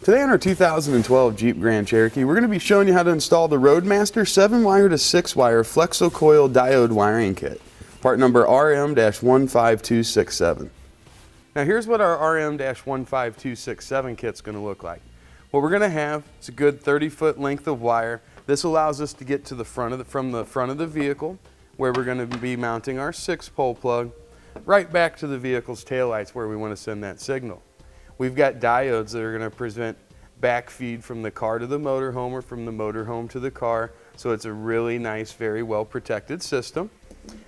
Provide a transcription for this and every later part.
Today on our 2012 Jeep Grand Cherokee, we're going to be showing you how to install the Roadmaster 7-wire to 6-wire Flexo-Coil Diode Wiring Kit, part number RM-15267. Now here's what our RM-15267 kit's going to look like. What we're going to have is a good 30-foot length of wire. This allows us to get to the front of from the front of the vehicle, where we're going to be mounting our 6-pole plug, right back to the vehicle's taillights where we want to send that signal. We've got diodes that are going to present backfeed from the car to the motorhome or from the motorhome to the car, so it's a really nice, very well protected system.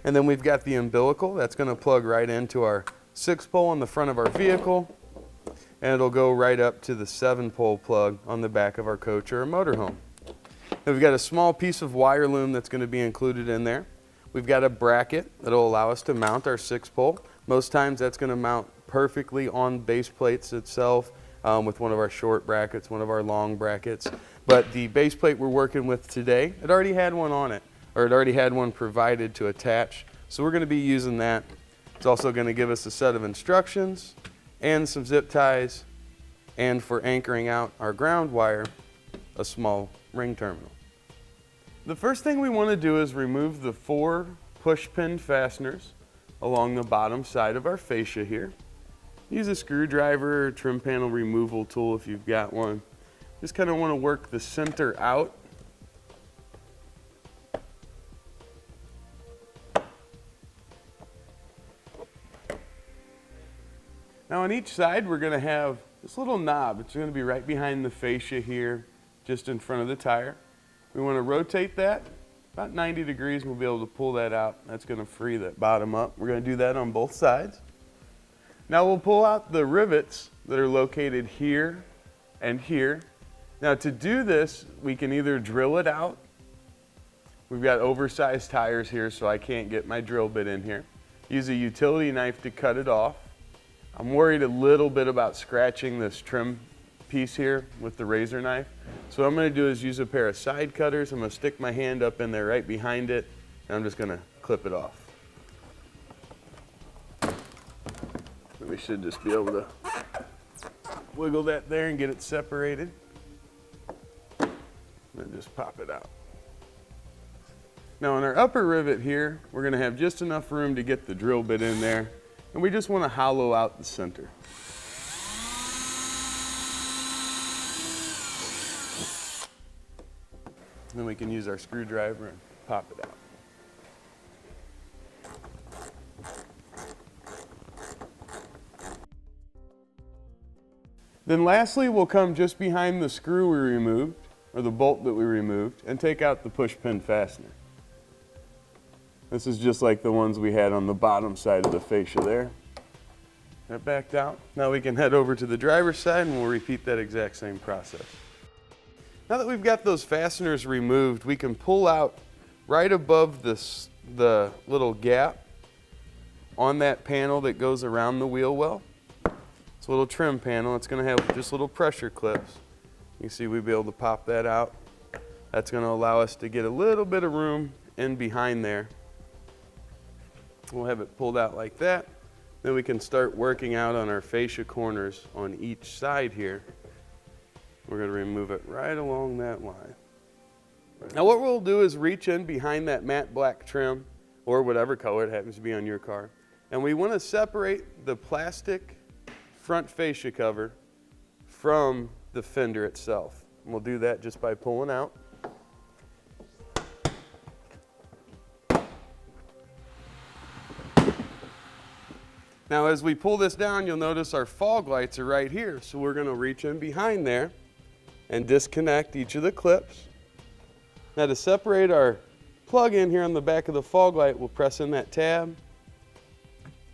And then we've got the umbilical that's going to plug right into our 6-pole on the front of our vehicle, and it'll go right up to the 7-pole plug on the back of our coach or a motorhome. Now we've got a small piece of wire loom that's going to be included in there. We've got a bracket that'll allow us to mount our 6-pole. Most times that's going to mount perfectly on base plates itself with one of our short brackets, one of our long brackets. But the base plate we're working with today, it already had one on it, or it already had one provided to attach. So we're going to be using that. It's also going to give us a set of instructions and some zip ties, and for anchoring out our ground wire, a small ring terminal. The first thing we want to do is remove the 4 push pin fasteners along the bottom side of our fascia here. Use a screwdriver or trim panel removal tool if you've got one. Just kind of want to work the center out. Now on each side we're going to have this little knob. It's going to be right behind the fascia here, just in front of the tire. We want to rotate that about 90 degrees. We'll be able to pull that out. That's going to free that bottom up. We're going to do that on both sides. Now we'll pull out the rivets that are located here and here. Now to do this, we can either drill it out. We've got oversized tires here, so I can't get my drill bit in here. Use a utility knife to cut it off. I'm worried a little bit about scratching this trim piece here with the razor knife. So what I'm going to do is use a pair of side cutters. I'm going to stick my hand up in there right behind it, and I'm just going to clip it off. We should just be able to wiggle that there and get it separated. And then just pop it out. Now on our upper rivet here, we're going to have just enough room to get the drill bit in there, and we just want to hollow out the center. Then we can use our screwdriver and pop it out. Then lastly, we'll come just behind the screw we removed, or the bolt that we removed, and take out the push pin fastener. This is just like the ones we had on the bottom side of the fascia there. That backed out. Now we can head over to the driver's side and we'll repeat that exact same process. Now that we've got those fasteners removed, we can pull out right above this, the little gap on that panel that goes around the wheel well. It's a little trim panel. It's going to have just little pressure clips. You can see we'll be able to pop that out. That's going to allow us to get a little bit of room in behind there. We'll have it pulled out like that. Then we can start working out on our fascia corners on each side here. We're going to remove it right along that line. Now what we'll do is reach in behind that matte black trim, or whatever color it happens to be on your car, and we want to separate the plastic front fascia cover from the fender itself. And we'll do that just by pulling out. Now as we pull this down, you'll notice our fog lights are right here. So we're going to reach in behind there and disconnect each of the clips. Now to separate our plug-in here on the back of the fog light, we'll press in that tab.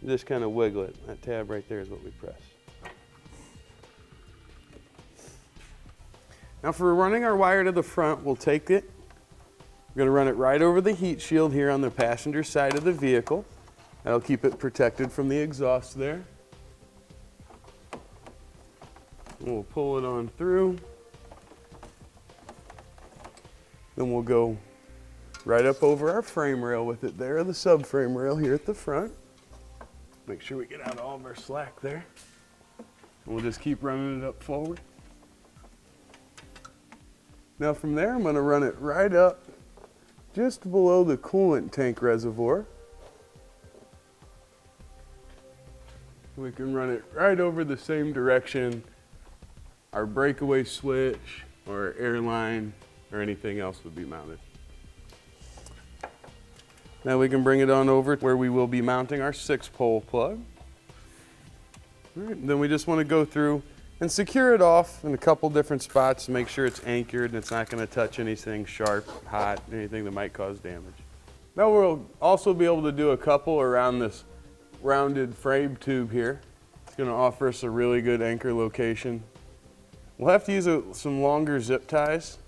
Just kind of wiggle it. That tab right there is what we press. Now for running our wire to the front, we'll take it. We're going to run it right over the heat shield here on the passenger side of the vehicle. That'll keep it protected from the exhaust there. We'll pull it on through. Then we'll go right up over our frame rail with it there, the subframe rail here at the front. Make sure we get out all of our slack there. And we'll just keep running it up forward. Now from there, I'm going to run it right up just below the coolant tank reservoir. We can run it right over the same direction our breakaway switch or air line or anything else would be mounted. Now we can bring it on over where we will be mounting our 6-pole plug. All right, then we just want to go through and secure it off in a couple different spots to make sure it's anchored and it's not going to touch anything sharp, hot, anything that might cause damage. Now we'll also be able to do a couple around this rounded frame tube here. It's going to offer us a really good anchor location. We'll have to use some longer zip ties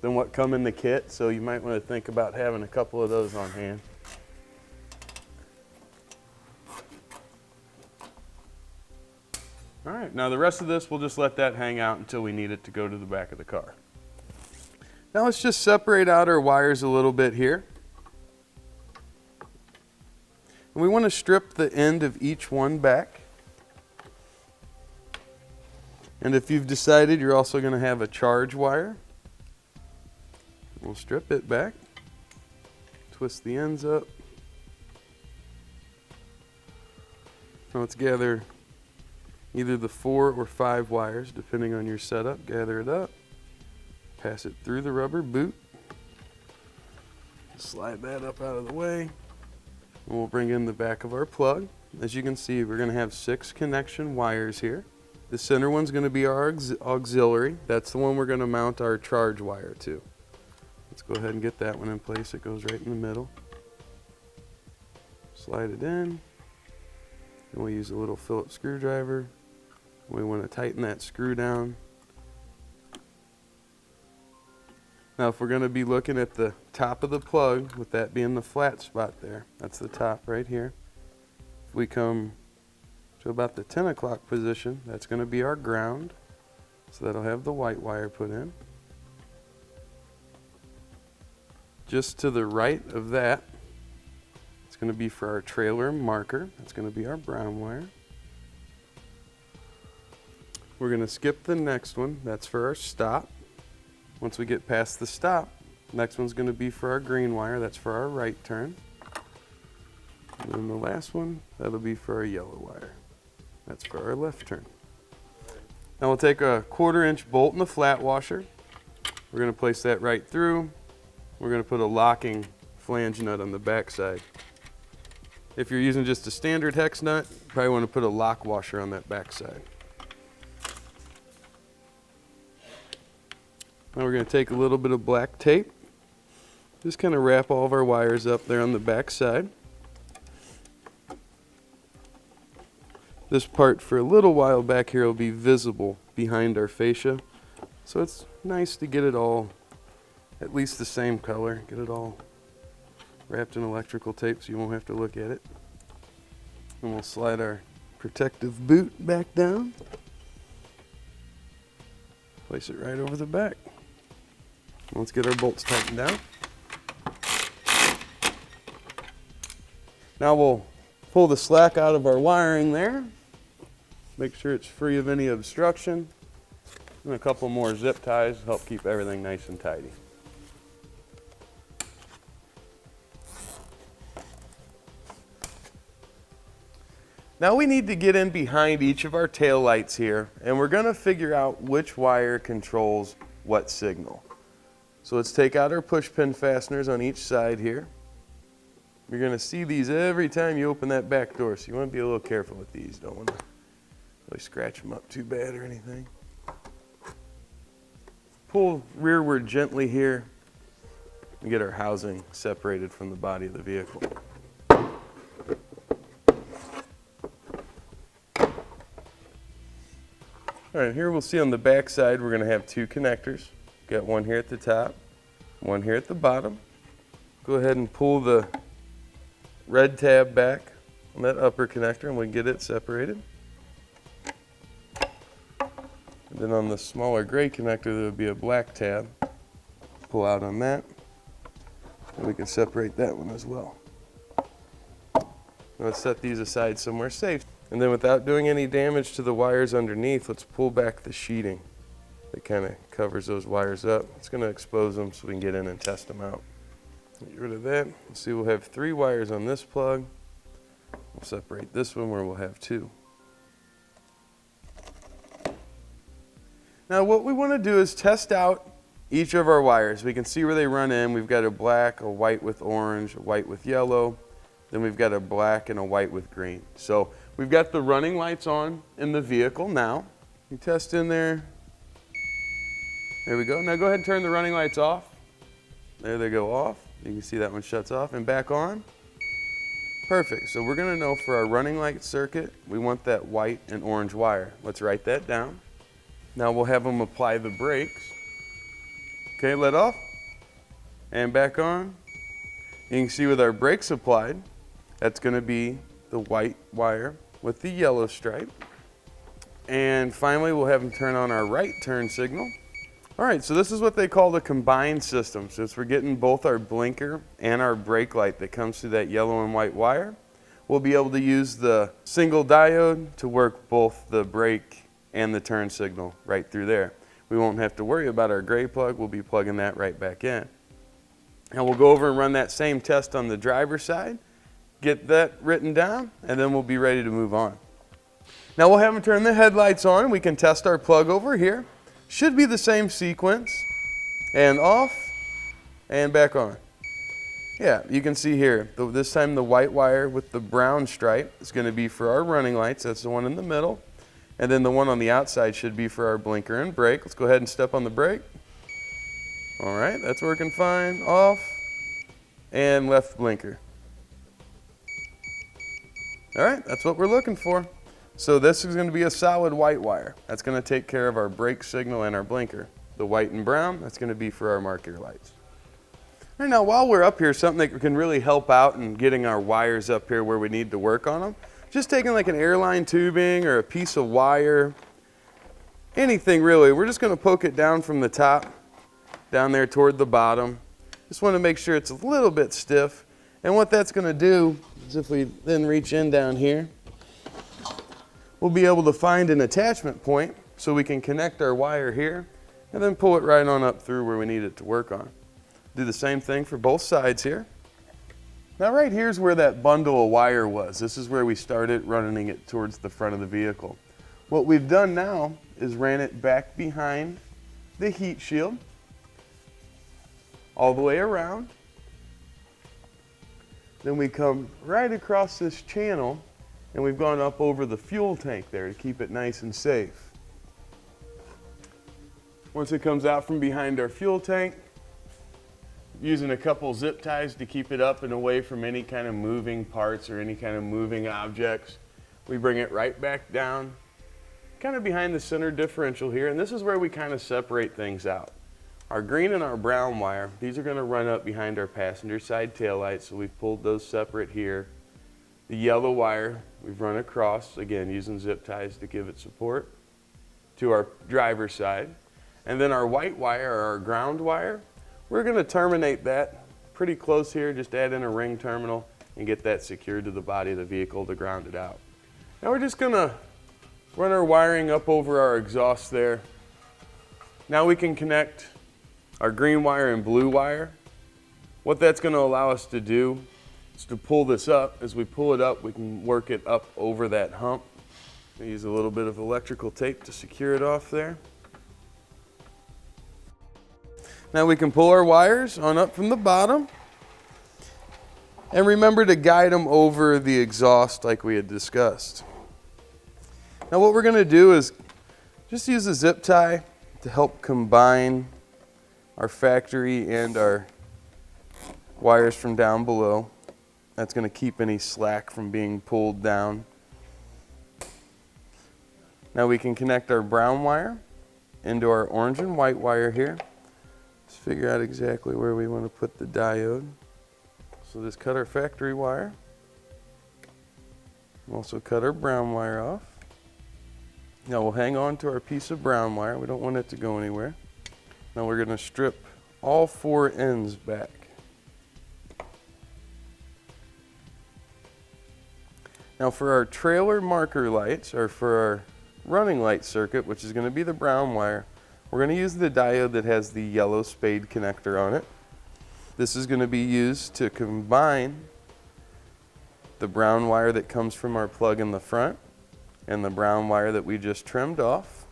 than what come in the kit, so you might want to think about having a couple of those on hand. All right, now the rest of this, we'll just let that hang out until we need it to go to the back of the car. Now let's just separate out our wires a little bit here. And we want to strip the end of each one back. And if you've decided you're also going to have a charge wire, we'll strip it back, twist the ends up. Now let's gather either the 4 or 5 wires, depending on your setup. Gather it up, pass it through the rubber boot, slide that up out of the way, and we'll bring in the back of our plug. As you can see, we're going to have 6 connection wires here. The center one's going to be our auxiliary. That's the one we're going to mount our charge wire to. Let's go ahead and get that one in place. It goes right in the middle. Slide it in. And we'll use a little Phillips screwdriver. We want to tighten that screw down. Now if we're going to be looking at the top of the plug, with that being the flat spot there, that's the top right here. If we come to about the 10 o'clock position, that's going to be our ground. So that'll have the white wire put in. Just to the right of that, it's going to be for our trailer marker. That's going to be our brown wire. We're going to skip the next one. That's for our stop. Once we get past the stop, next one's going to be for our green wire. That's for our right turn. And then the last one, that'll be for our yellow wire. That's for our left turn. Now we'll take a 1/4-inch bolt in the flat washer. We're going to place that right through. We're going to put a locking flange nut on the back side. If you're using just a standard hex nut, you probably want to put a lock washer on that back side. Now we're going to take a little bit of black tape. Just kind of wrap all of our wires up there on the back side. This part for a little while back here will be visible behind our fascia. So it's nice to get it all at least the same color. Get it all wrapped in electrical tape so you won't have to look at it. And we'll slide our protective boot back down. Place it right over the back. Let's get our bolts tightened down. Now we'll pull the slack out of our wiring there. Make sure it's free of any obstruction. And a couple more zip ties to help keep everything nice and tidy. Now we need to get in behind each of our tail lights here, and we're going to figure out which wire controls what signal. So let's take out our push pin fasteners on each side here. You're going to see these every time you open that back door, so you want to be a little careful with these. Don't want to really scratch them up too bad or anything. Pull rearward gently here and get our housing separated from the body of the vehicle. All right, here we'll see on the back side we're going to have 2 connectors. Got one here at the top, one here at the bottom. Go ahead and pull the red tab back on that upper connector and we'll get it separated. And then on the smaller gray connector there will be a black tab. Pull out on that and we can separate that one as well. Let's set these aside somewhere safe. And then without doing any damage to the wires underneath, let's pull back the sheeting. that kind of covers those wires up. It's going to expose them so we can get in and test them out. Get rid of that. Let's see, we'll have 3 wires on this plug. We'll separate this one where we'll have 2. Now what we want to do is test out each of our wires. We can see where they run in. We've got a black, a white with orange, a white with yellow. Then we've got a black and a white with green. So we've got the running lights on in the vehicle now. You test in there. There we go. Now go ahead and turn the running lights off. There they go off. You can see that one shuts off and back on. Perfect. So we're going to know for our running light circuit, we want that white and orange wire. Let's write that down. Now we'll have them apply the brakes. Okay, let off and back on. You can see with our brakes applied, that's going to be the white wire with the yellow stripe. And finally, we'll have them turn on our right turn signal. All right, so this is what they call the combined system. Since we're getting both our blinker and our brake light that comes through that yellow and white wire, we'll be able to use the single diode to work both the brake and the turn signal right through there. We won't have to worry about our gray plug. We'll be plugging that right back in. And we'll go over and run that same test on the driver's side, get that written down, and then we'll be ready to move on. Now we'll have them turn the headlights on. We can test our plug over here. Should be the same sequence. And off and back on. Yeah, you can see here, this time the white wire with the brown stripe is going to be for our running lights. That's the one in the middle. And then the one on the outside should be for our blinker and brake. Let's go ahead and step on the brake. All right, that's working fine. Off and left blinker. All right, that's what we're looking for. So this is going to be a solid white wire. That's going to take care of our brake signal and our blinker. The white and brown, that's going to be for our marker lights. All right, now while we're up here, something that can really help out in getting our wires up here where we need to work on them, just taking like an airline tubing or a piece of wire, anything really. We're just going to poke it down from the top, down there toward the bottom. Just want to make sure it's a little bit stiff. And what that's going to do is if we then reach in down here, we'll be able to find an attachment point so we can connect our wire here and then pull it right on up through where we need it to work on. Do the same thing for both sides here. Now right here's where that bundle of wire was. This is where we started running it towards the front of the vehicle. What we've done now is ran it back behind the heat shield, all the way around. Then we come right across this channel and we've gone up over the fuel tank there to keep it nice and safe. Once it comes out from behind our fuel tank, using a couple zip ties to keep it up and away from any kind of moving parts or any kind of moving objects, we bring it right back down, kind of behind the center differential here, and this is where we kind of separate things out. Our green and our brown wire, these are going to run up behind our passenger side taillights, so we've pulled those separate here. The yellow wire, we've run across, again, using zip ties to give it support, to our driver's side. And then our white wire, or our ground wire, we're going to terminate that pretty close here, just add in a ring terminal and get that secured to the body of the vehicle to ground it out. Now we're just going to run our wiring up over our exhaust there. Now we can connect our green wire and blue wire. What that's going to allow us to do is to pull this up. As we pull it up, we can work it up over that hump. We use a little bit of electrical tape to secure it off there. Now we can pull our wires on up from the bottom. And remember to guide them over the exhaust like we had discussed. Now what we're going to do is just use a zip tie to help combine our factory and our wires from down below. That's going to keep any slack from being pulled down. Now we can connect our brown wire into our orange and white wire here. Let's figure out exactly where we want to put the diode. So just cut our factory wire. Also cut our brown wire off. Now we'll hang on to our piece of brown wire. We don't want it to go anywhere. Now we're going to strip all 4 ends back. Now for our trailer marker lights, or for our running light circuit, which is going to be the brown wire, We're going to use the diode that has the yellow spade connector on it. This is going to be used to combine the brown wire that comes from our plug in the front and the brown wire that we just trimmed off.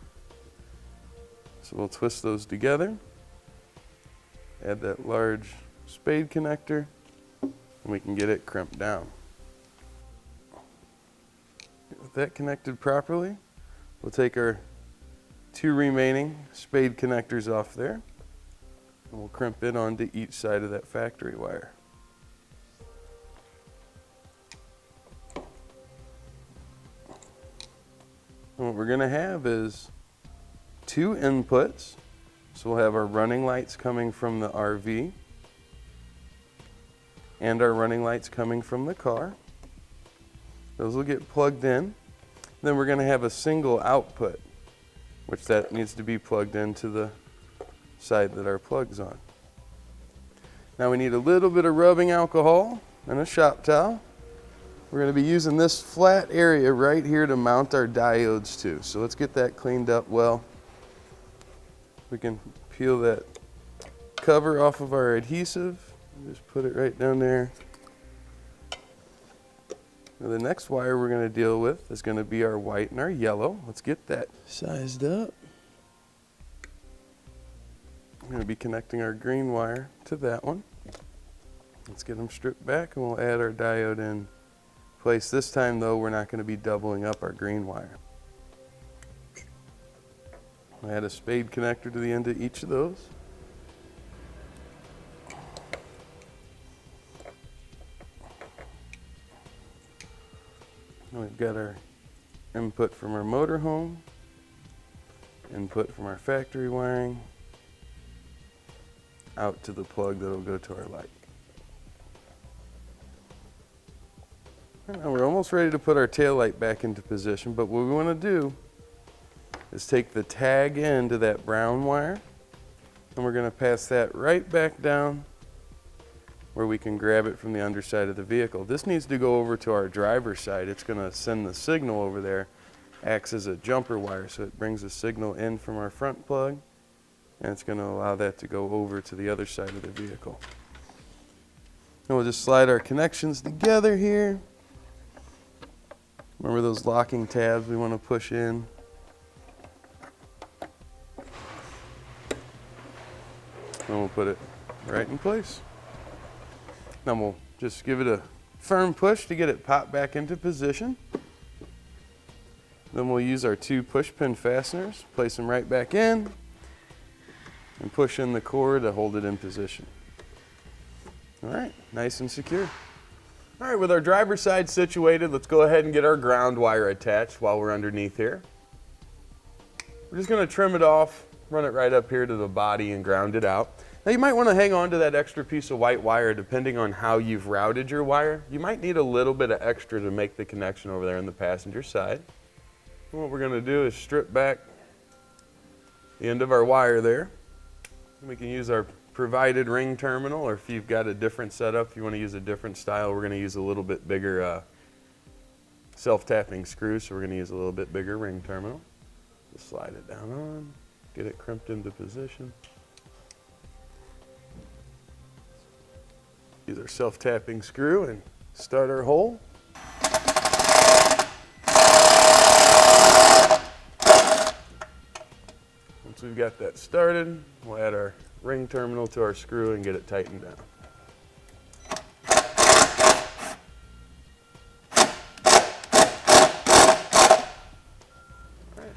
So we'll twist those together, add that large spade connector, and we can get it crimped down. With that connected properly, we'll take our 2 remaining spade connectors off there, and we'll crimp it onto each side of that factory wire. And what we're going to have is 2 inputs. So we'll have our running lights coming from the RV and our running lights coming from the car. Those will get plugged in. Then we're going to have a single output, which that needs to be plugged into the side that our plug's on. Now we need a little bit of rubbing alcohol and a shop towel. We're going to be using this flat area right here to mount our diodes to. So let's get that cleaned up well. We can peel that cover off of our adhesive. Just put it right down there. Now the next wire we're going to deal with is going to be our white and our yellow. Let's get that sized up. I'm going to be connecting our green wire to that one. Let's get them stripped back and we'll add our diode in place. This time though, we're not going to be doubling up our green wire. I'll add a spade connector to the end of each of those. Now we've got our input from our motorhome, input from our factory wiring, out to the plug that'll go to our light. Now we're almost ready to put our tail light back into position, but what we want to do is take the tag end of that brown wire and we're going to pass that right back down where we can grab it from the underside of the vehicle. This needs to go over to our driver's side. It's going to send the signal over there, acts as a jumper wire, so it brings the signal in from our front plug and it's going to allow that to go over to the other side of the vehicle. And we'll just slide our connections together here. Remember those locking tabs we want to push in. And we'll put it right in place. Then we'll just give it a firm push to get it popped back into position. Then we'll use our 2 push pin fasteners, place them right back in, and push in the cord to hold it in position. All right, nice and secure. All right, with our driver's side situated, let's go ahead and get our ground wire attached while we're underneath here. We're just going to trim it off, run it right up here to the body and ground it out. Now you might want to hang on to that extra piece of white wire depending on how you've routed your wire. You might need a little bit of extra to make the connection over there on the passenger side. And what we're going to do is strip back the end of our wire there. And we can use our provided ring terminal, or if you've got a different setup, if you want to use a different style, we're going to use a little bit bigger self-tapping screw, so we're going to use a little bit bigger ring terminal. Just slide it down on, get it crimped into position. Use our self-tapping screw and start our hole. Once we've got that started, we'll add our ring terminal to our screw and get it tightened down.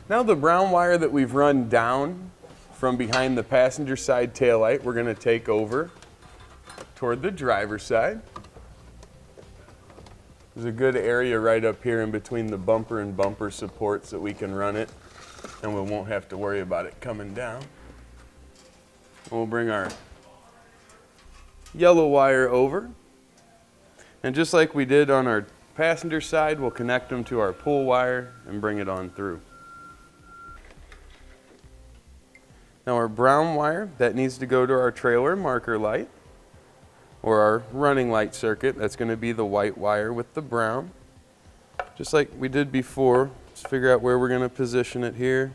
Now the brown wire that we've run down from behind the passenger side taillight, we're going to take over toward the driver's side. There's a good area right up here in between the bumper and bumper supports that we can run it, and we won't have to worry about it coming down. We'll bring our yellow wire over, and just like we did on our passenger side, we'll connect them to our pull wire and bring it on through. Now our brown wire, that needs to go to our trailer marker light, or our running light circuit. That's going to be the white wire with the brown. Just like we did before, let's figure out where we're going to position it here.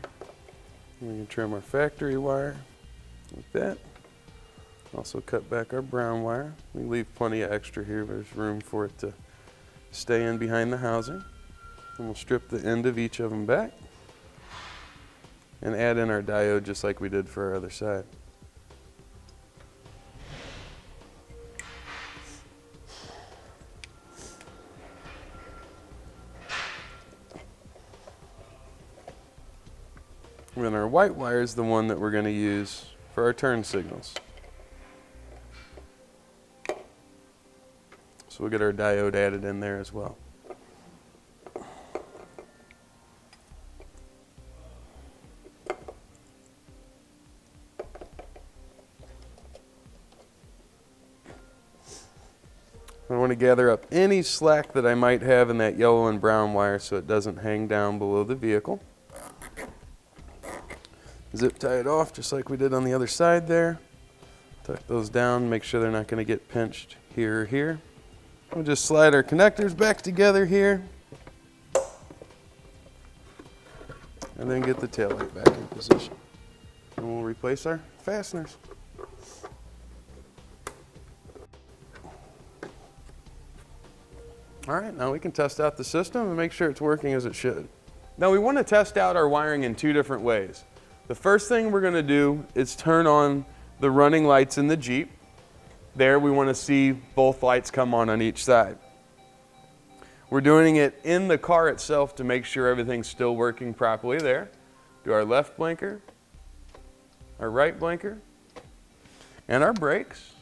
We can trim our factory wire like that. Also cut back our brown wire. We leave plenty of extra here, but there's room for it to stay in behind the housing. And we'll strip the end of each of them back and add in our diode just like we did for our other side. And then our white wire is the one that we're going to use for our turn signals. So we'll get our diode added in there as well. I want to gather up any slack that I might have in that yellow and brown wire so it doesn't hang down below the vehicle. Zip tie it off just like we did on the other side there. Tuck those down, make sure they're not going to get pinched here or here. We'll just slide our connectors back together here. And then get the taillight back in position. And we'll replace our fasteners. All right, now we can test out the system and make sure it's working as it should. Now we want to test out our wiring in two different ways. The first thing we're going to do is turn on the running lights in the Jeep. There we want to see both lights come on each side. We're doing it in the car itself to make sure everything's still working properly there. Do our left blinker, our right blinker, and our brakes.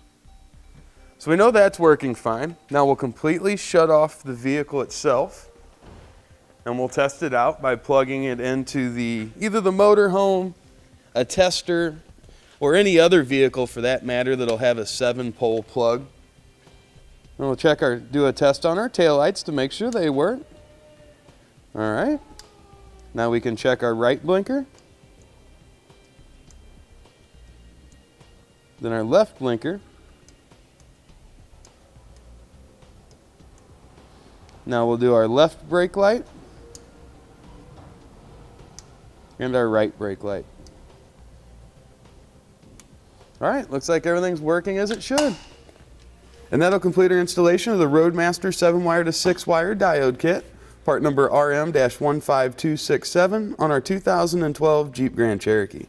So we know that's working fine. Now we'll completely shut off the vehicle itself. And we'll test it out by plugging it into either the motorhome, a tester, or any other vehicle for that matter that'll have a 7-pole plug. And we'll do a test on our taillights to make sure they work. All right. Now we can check our right blinker. Then our left blinker. Now we'll do our left brake light. And our right brake light. All right, looks like everything's working as it should. And that'll complete our installation of the Roadmaster 7-wire to 6-wire diode kit, part number RM-15267 on our 2012 Jeep Grand Cherokee.